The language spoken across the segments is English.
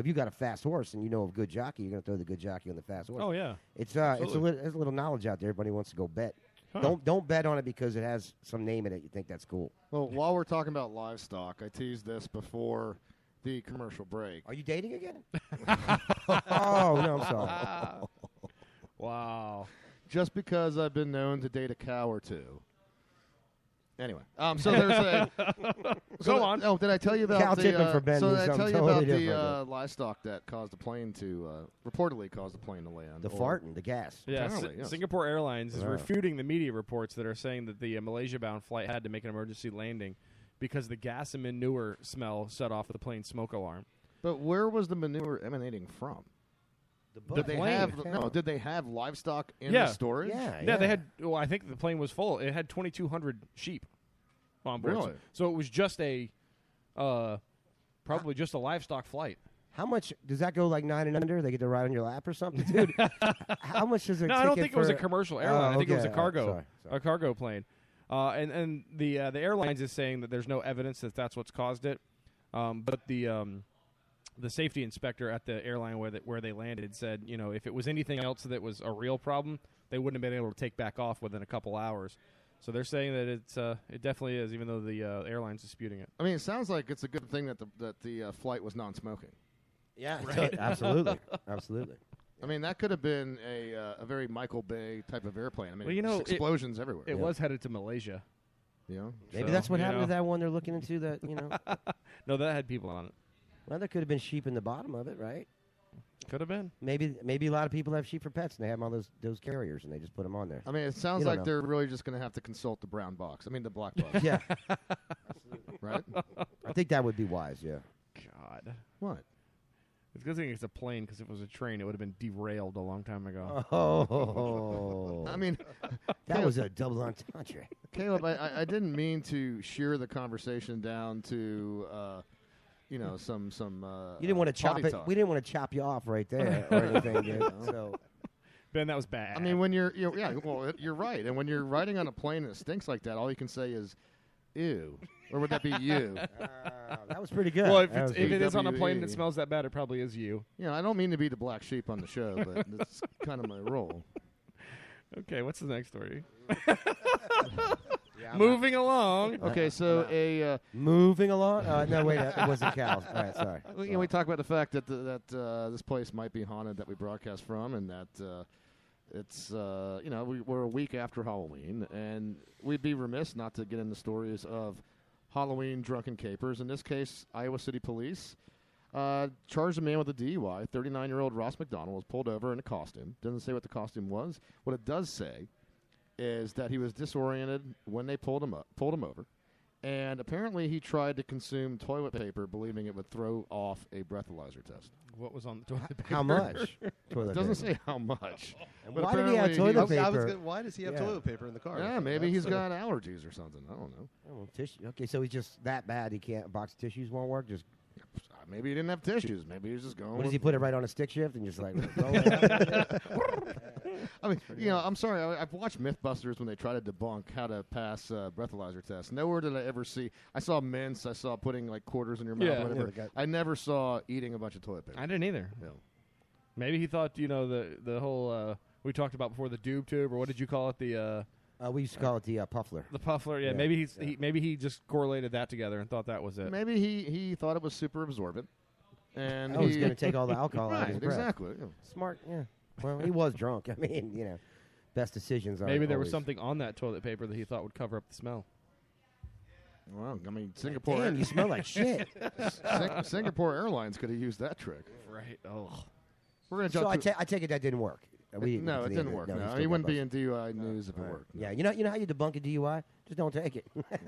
So if you got a fast horse and you know a good jockey, you're going to throw the good jockey on the fast horse. Oh, yeah. It's there's a little knowledge out there. Everybody wants to go bet. Huh. Don't bet on it because it has some name in it. You think that's cool. Well, while we're talking about livestock, I teased this before the commercial break. Are you dating again? Oh, no, I'm sorry. Wow. Just because I've been known to date a cow or two. Anyway, so there's a. Go on. Oh, did I tell you about Cow tipping for Ben So means did I tell something you about totally the different. livestock that caused the plane to reportedly caused the plane to land? The or- farting, the gas. Yeah, Apparently, yes. Singapore Airlines is Wow. refuting the media reports that are saying that the Malaysia-bound flight had to make an emergency landing because the gas and manure smell set off the plane's smoke alarm. But where was the manure emanating from? The Did they have livestock in Yeah. the storage? Yeah, they had. Well, I think the plane was full. It had 2,200 sheep on board. Really? So it was just a, probably just a livestock flight. How much does that go? Like 9 and under? They get to ride on your lap or something, dude? How much does it? No, I don't think it was a commercial airline. I think it was a okay. cargo, Sorry. a cargo plane. And the airlines is saying that there's no evidence that that's what's caused it. But the safety inspector at the airline where they landed said, you know, if it was anything else that was a real problem, they wouldn't have been able to take back off within a couple hours. So they're saying that it definitely is, even though the airline's disputing it. I mean, it sounds like it's a good thing that the flight was non-smoking. Yeah, Right. absolutely, absolutely. I mean, that could have been a very Michael Bay type of airplane. I mean, Well, you know, explosions everywhere. It was headed to Malaysia. You know? Maybe So, that's what you happened know. to that one they're looking into. That No, that had people on it. Well, there could have been sheep in the bottom of it, right? Could have been. Maybe a lot of people have sheep for pets, and they have all those carriers, and they just put them on there. I mean, it sounds You don't like know. they're really just going to have to consult the brown box. I mean, the black box. Yeah, Right? I think that would be wise. Yeah. God. What? It's a good thing it's a plane, because if it was a train, it would have been derailed a long time ago. Oh, I mean, that was a double entendre. Caleb, I didn't mean to shear the conversation down to, some. You didn't want to chop potty it. talk. We didn't want to chop you off right there or anything, dude. So Ben, that was bad. I mean, when you're right. And when you're riding on a plane and it stinks like that, all you can say is, ew. Or would that be you? that was pretty good. well, if, That was if good. it is on a BWE. plane and it smells that bad, it probably is you. You know, I don't mean to be the black sheep on the show, but that's kind of my role. Okay, what's the next story? Yeah, Moving along. Okay, so moving along. No, wait, it wasn't cows. All right, sorry. we talk about the fact that this place might be haunted that we broadcast from, and that it's we're a week after Halloween, and we'd be remiss not to get into stories of Halloween drunken capers. In this case, Iowa City Police charged a man with a DUI. 39-year-old Ross McDonald was pulled over in a costume. Doesn't say what the costume was. What it does say is that he was disoriented when they pulled him over, and apparently he tried to consume toilet paper, believing it would throw off a breathalyzer test. What was on the toilet paper? How much? Toilet It doesn't paper. say how much. And But why did he have apparently toilet I was paper? gonna, why does he have Yeah. toilet paper in the car? Yeah, maybe he's That's, got allergies or something. I don't know. Oh, well, tissue. Okay, so he's just that bad. He can't. A box of tissues won't work. Just Maybe he didn't have tissues. Maybe he was just going. what does with- he put it right on a stick shift and just like? roll it out? I mean, I'm sorry. I've watched MythBusters when they try to debunk how to pass breathalyzer tests. Nowhere did I ever see. I saw mints. I saw putting like quarters in your mouth. Yeah. Whatever. Yeah, I never saw eating a bunch of toilet paper. I didn't either. No. Maybe he thought, the whole we talked about before, the doob tube, or what did you call it? The We used to call it the puffler. puffler. Yeah, Yeah. maybe maybe he just correlated that together and thought that was it. Maybe he thought it was super absorbent, and Oh, he's going to take all the alcohol out of right, his breath. exactly. Yeah. Smart. Yeah. Well, he was drunk. I mean, best decisions are. Maybe there was always- something on that toilet paper that he thought would cover up the smell. Well, I mean, Singapore. Damn, you smell like shit. Singapore Airlines could have used that trick. Right. Oh. We're gonna So jump. I take it that didn't work. We didn't no, get to it the didn't end work. of it. No, he he still wouldn't got be in DUI news if it busted. worked. No. Yeah, you know how you debunk a DUI? Just don't take it.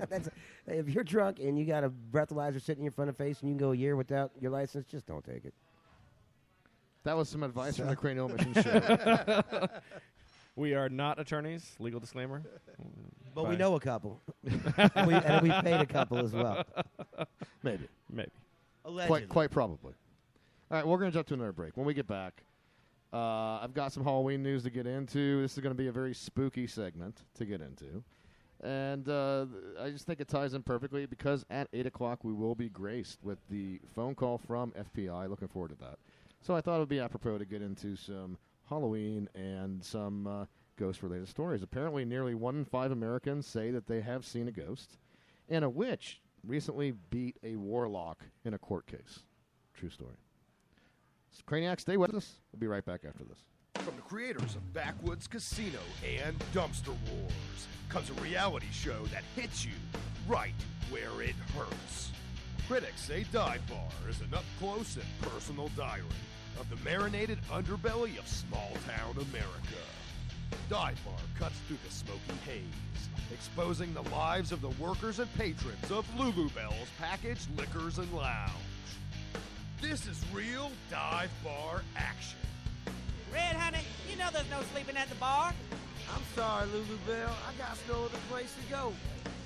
That's, if you're drunk and you got a breathalyzer sitting in your front of face and you can go a year without your license, just don't take it. That was some advice from the Cranial Mission show. We are not attorneys. Legal disclaimer. But we Bye. know a couple. and we paid a couple as well. Maybe. Maybe. Quite probably. All right, we're going to jump to another break. When we get back, I've got some Halloween news to get into. This is going to be a very spooky segment to get into. And I just think it ties in perfectly because at 8 o'clock we will be graced with the phone call from FPI. Looking forward to that. So I thought it would be apropos to get into some Halloween and some ghost-related stories. Apparently nearly 1 in 5 Americans say that they have seen a ghost. And a witch recently beat a warlock in a court case. True story. So Craniac, stay with us. We'll be right back after this. From the creators of Backwoods Casino and Dumpster Wars comes a reality show that hits you right where it hurts. Critics say Dive Bar is an up-close and personal diary of the marinated underbelly of small-town America. Dive Bar cuts through the smoky haze, exposing the lives of the workers and patrons of Lulu Bell's Packaged Liquors and Lounge. This is real Dive Bar action. Red, honey, you know there's no sleeping at the bar. I'm sorry, Lulu Bell. I got no other place to go.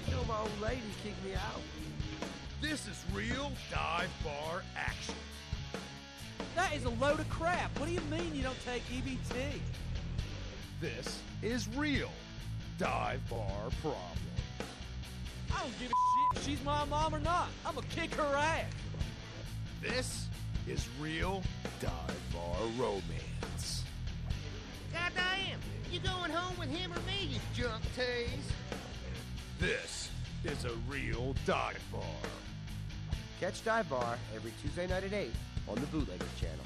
You know my old lady kicked me out. This is real Dive Bar action. That is a load of crap. What do you mean you don't take EBT? This is real Dive Bar problem. I don't give a shit if she's my mom or not. I'm gonna kick her ass. This is real Dive Bar romance. Goddamn! You going home with him or me, you junk tease? This is a real Dive Bar. Catch Dive Bar every Tuesday night at 8 on the Bootleggers channel.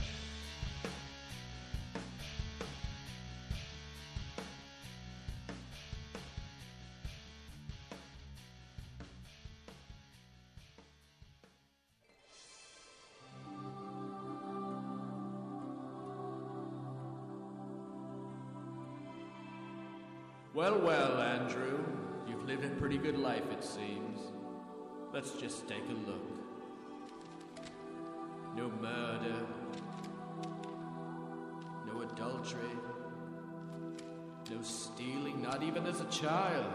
Well, Andrew, you've lived a pretty good life, it seems. Let's just take a look. No murder, no adultery, no stealing, not even as a child.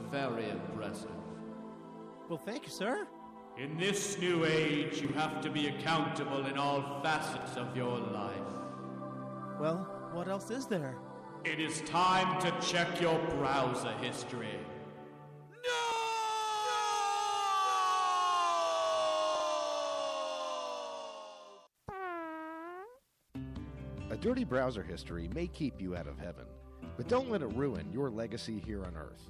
Very impressive. Well, thank you, sir. In this new age, you have to be accountable in all facets of your life. Well, what else is there? It is time to check your browser history. A dirty browser history may keep you out of heaven, but don't let it ruin your legacy here on Earth.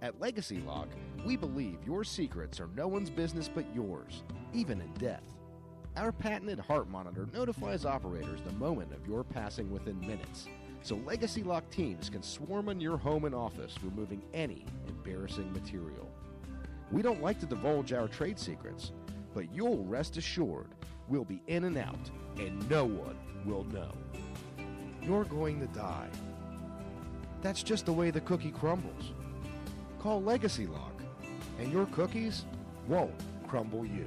At Legacy Lock, we believe your secrets are no one's business but yours, even in death. Our patented heart monitor notifies operators the moment of your passing within minutes, so Legacy Lock teams can swarm on your home and office, removing any embarrassing material. We don't like to divulge our trade secrets, but you'll rest assured we'll be in and out, and no one will know. You're going to die. That's just the way the cookie crumbles. Call Legacy Lock, and your cookies won't crumble you.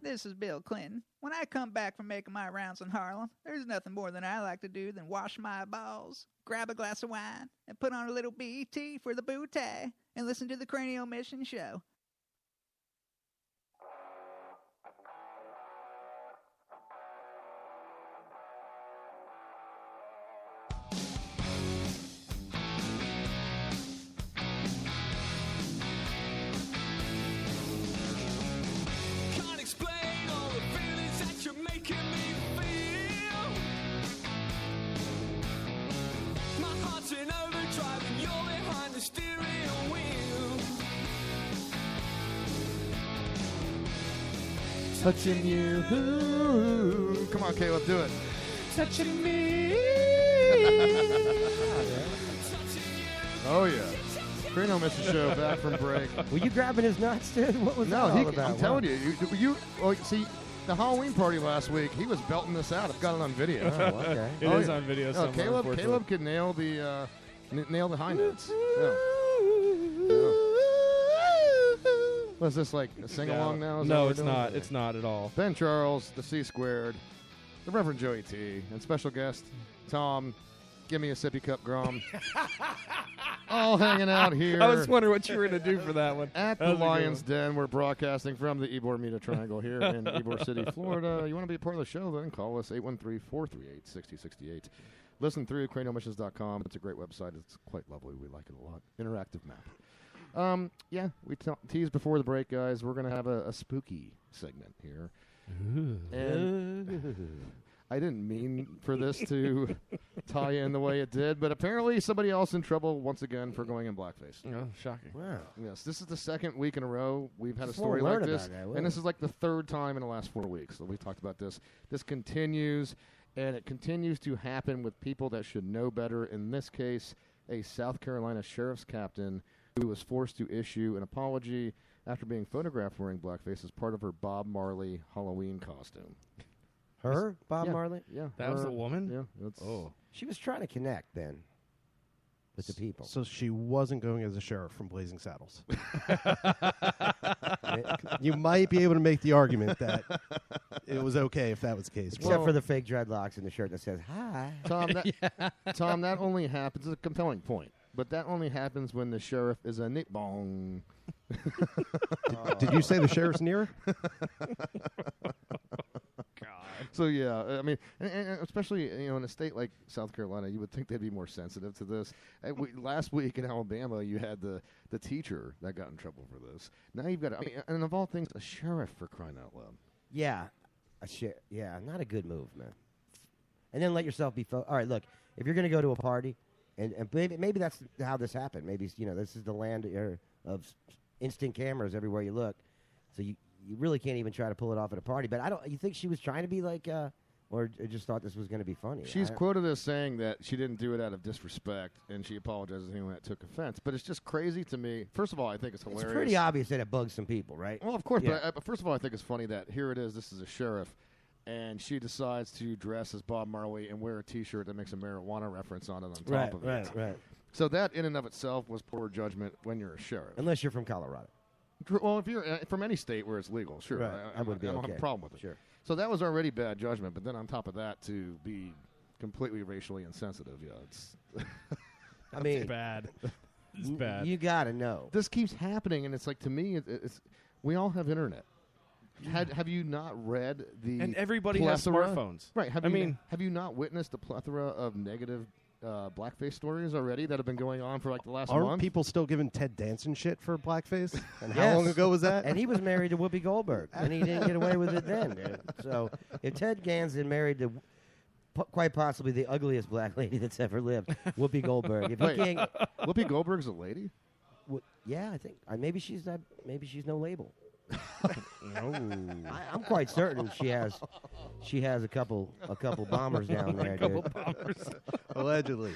This is Bill Clinton. When I come back from making my rounds in Harlem, there's nothing more than I like to do than wash my balls, grab a glass of wine, and put on a little BET for the booty, and listen to the Cranial Mission Show. Touching you. Come on, Caleb, do it. Touching me. Oh, yeah. Cranial Mission Show, back from break. Were you grabbing his nuts, dude? What was that all about? I'm telling you, see, the Halloween party last week, he was belting this out. I've got it on video. Oh, okay. It is on video somewhere. Caleb could nail the high notes. Yeah. Was this like a sing-along now? No, it's not. It's not at all. Ben Charles, the C Squared, the Reverend Joey T, and special guest Tom. Give me a sippy cup, Grom. All hanging out here. I was wondering what you were going to do for that one. At the Lion's Den, we're broadcasting from the Ybor Media Triangle here in Ybor City, Florida. You want to be a part of the show, then call us 813-438-6068. listen through craniomissions.com. It's a great website. It's quite lovely. We like it a lot. Interactive map. Yeah, we teased before the break, guys. We're going to have a spooky segment here. And I didn't mean for this to tie in the way it did, but apparently somebody else in trouble once again for going in blackface. Oh, shocking. Wow. Yes, this is the second week in a row we've had Just a story wanna like learn this, about it, and this is like the third time in the last 4 weeks that we talked about this. This continues, and it continues to happen with people that should know better. In this case, a South Carolina sheriff's captain who was forced to issue an apology after being photographed wearing blackface as part of her Bob Marley Halloween costume. Her? Bob Yeah. Marley? Yeah. That was her- the woman? Yeah. That's She was trying to connect then with the people. So she wasn't going as a sheriff from Blazing Saddles. You might be able to make the argument that it was okay if that was the case. Except for the fake dreadlocks and the shirt that says, hi. Tom, Tom, that only happens. It's a compelling point, but that only happens when the sheriff is a Nick Bong. Did you say the sheriff's near? So yeah, I mean, and especially in a state like South Carolina, you would think they'd be more sensitive to this. Last week in Alabama, you had the teacher that got in trouble for this. Now you've got, and of all things, a sheriff, for crying out loud. Yeah. Yeah, not a good move, man. And then let yourself be... all right, look, if you're going to go to a party, and maybe that's how this happened. Maybe, this is the land of instant cameras everywhere you look. So you really can't even try to pull it off at a party. But you think she was trying to be like... or just thought this was going to be funny? She's quoted as saying that she didn't do it out of disrespect, and she apologizes to anyone that took offense. But it's just crazy to me. First of all, I think it's hilarious. It's pretty obvious that it bugs some people, right? Well, of course, Yeah. but first of all, I think it's funny that here it is, this is a sheriff, and she decides to dress as Bob Marley and wear a T-shirt that makes a marijuana reference on it on top of it. Right. So that in and of itself was poor judgment when you're a sheriff. Unless you're from Colorado. Well, if you're from any state where it's legal, sure. Right. I would be don't okay. have a problem with it. Sure. So that was already bad judgment, but then on top of that, to be completely racially insensitive, it's... I mean... bad. It's bad. You got to know. This keeps happening, and it's like, to me, it's we all have internet. Have you not read the And everybody has plethora? smartphones. Right. Have you not witnessed the plethora of negative blackface stories already that have been going on for like the last Aren't month? people still giving Ted Danson shit for blackface? And how Yes. long ago was that? And he was married to Whoopi Goldberg, and he didn't get away with it then, dude. So if Ted Danson married to quite possibly the ugliest black lady that's ever lived, Whoopi Goldberg, if he Wait, can't, Whoopi Goldberg's a lady? yeah, I think maybe she's not. Maybe she's no label. No. I'm quite certain she has a couple bombers down there, dude. Allegedly.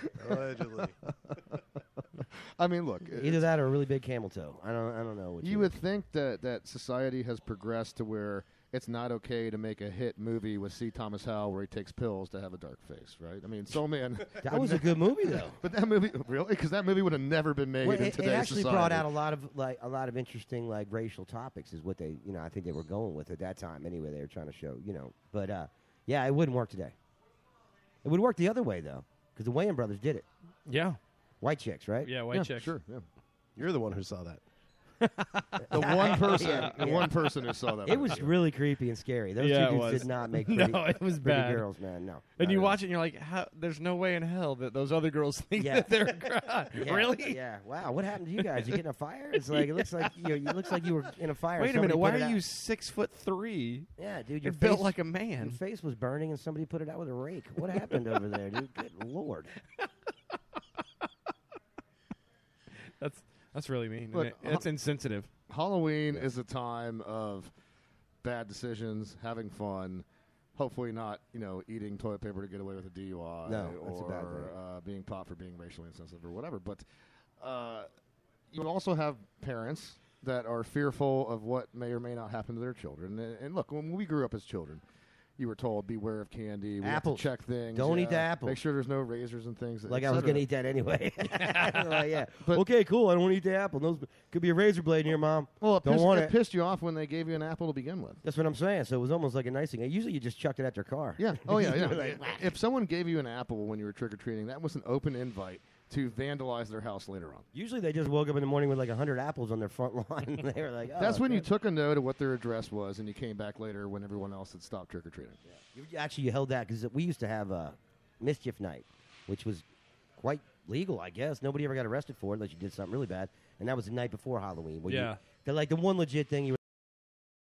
I mean, look. Either that or a really big camel toe. I don't know. What You would think that society has progressed to where it's not okay to make a hit movie with C. Thomas Howell where he takes pills to have a dark face, right? I mean, Soul Man. That was a good movie, though. But that movie, really? Because that movie would have never been made Well, in it today's actually society. brought out a lot of interesting racial topics is what they I think they were going with at that time anyway. They were trying to show but yeah, it wouldn't work today. It would work the other way though, because the Wayans brothers did it. Yeah. White chicks, right? Yeah, white chicks. Sure. Yeah. You're the one who saw that. The one person, Yeah. one person who saw that. It movie. was really creepy and scary. Those Yeah, two it dudes was. did not make No, pretty, it was pretty bad. girls, man. No. And not you at watch it and you're like, there's no way in hell that those other girls think Yeah. that they're all. Yeah, really? Yeah. Wow. What happened to you guys? You get in a fire? It's like it looks like you were in a fire. Wait a Somebody minute, why put it are out. you 6'3"? Yeah, dude. You're Your built face, like a man. Your face was burning, and somebody put it out with a rake. What happened over there, dude? Good Lord. That's really mean. Look, It's insensitive. Halloween is a time of bad decisions, having fun, hopefully not, eating toilet paper to get away with a DUI No, that's a bad or thing. being popped for being racially insensitive or whatever. But you also have parents that are fearful of what may or may not happen to their children. And look, when we grew up as children, you were told beware of candy. We have to Apples. check things. Don't eat the yeah, apples. Make sure there's no razors and things. Like et I was cetera. going to eat that anyway. Yeah. But- okay, cool. I don't want to eat the apple. Those could be a razor blade in here, Mom. Well, don't want it it. pissed you off when they gave you an apple to begin with. That's what I'm saying. So it was almost like a nice thing. Usually you just chucked it at their car. Yeah. Oh, yeah. You yeah. were like, If someone gave you an apple when you were trick-or-treating, that was an open invite to vandalize their house later on. Usually they just woke up in the morning with like 100 apples on their front lawn. They were like, oh, That's when you okay. took a note of what their address was, and you came back later when everyone else had stopped trick-or-treating. You held that because we used to have a mischief night which was quite legal, I guess. Nobody ever got arrested for it unless you did something really bad. And that was the night before Halloween. Where Yeah. the one legit thing you